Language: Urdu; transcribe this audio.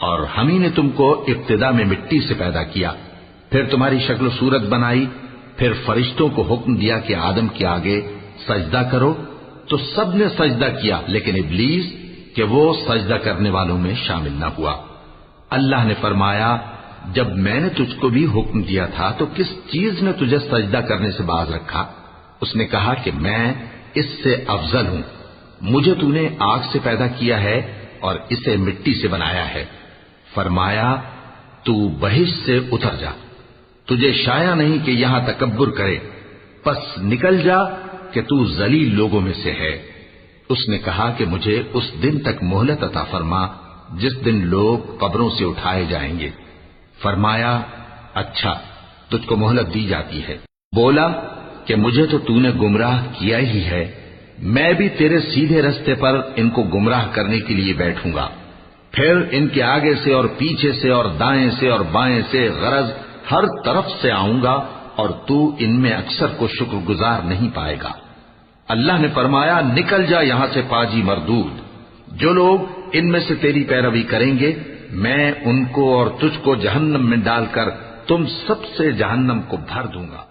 اور ہم ہی نے تم کو ابتدا میں مٹی سے پیدا کیا، پھر تمہاری شکل و صورت بنائی، پھر فرشتوں کو حکم دیا کہ آدم کے آگے سجدہ کرو، تو سب نے سجدہ کیا لیکن ابلیس کہ وہ سجدہ کرنے والوں میں شامل نہ ہوا۔ اللہ نے فرمایا جب میں نے تجھ کو بھی حکم دیا تھا تو کس چیز نے تجھے سجدہ کرنے سے باز رکھا؟ اس نے کہا کہ میں اس سے افضل ہوں، مجھے تو نے آگ سے پیدا کیا ہے اور اسے مٹی سے بنایا ہے۔ فرمایا تو بہشت سے اتر جا، تجھے شایع نہیں کہ یہاں تکبر کرے، پس نکل جا کہ تو ذلیل لوگوں میں سے ہے۔ اس نے کہا کہ مجھے اس دن تک مہلت عطا فرما جس دن لوگ قبروں سے اٹھائے جائیں گے۔ فرمایا اچھا، تجھ کو مہلت دی جاتی ہے۔ بولا کہ مجھے تو نے گمراہ کیا ہی ہے، میں بھی تیرے سیدھے رستے پر ان کو گمراہ کرنے کے لیے بیٹھوں گا، پھر ان کے آگے سے اور پیچھے سے اور دائیں سے اور بائیں سے غرض ہر طرف سے آؤں گا اور تو ان میں اکثر کو شکر گزار نہیں پائے گا۔ اللہ نے فرمایا نکل جا یہاں سے پاجی مردود، جو لوگ ان میں سے تیری پیروی کریں گے میں ان کو اور تجھ کو جہنم میں ڈال کر تم سب سے جہنم کو بھر دوں گا۔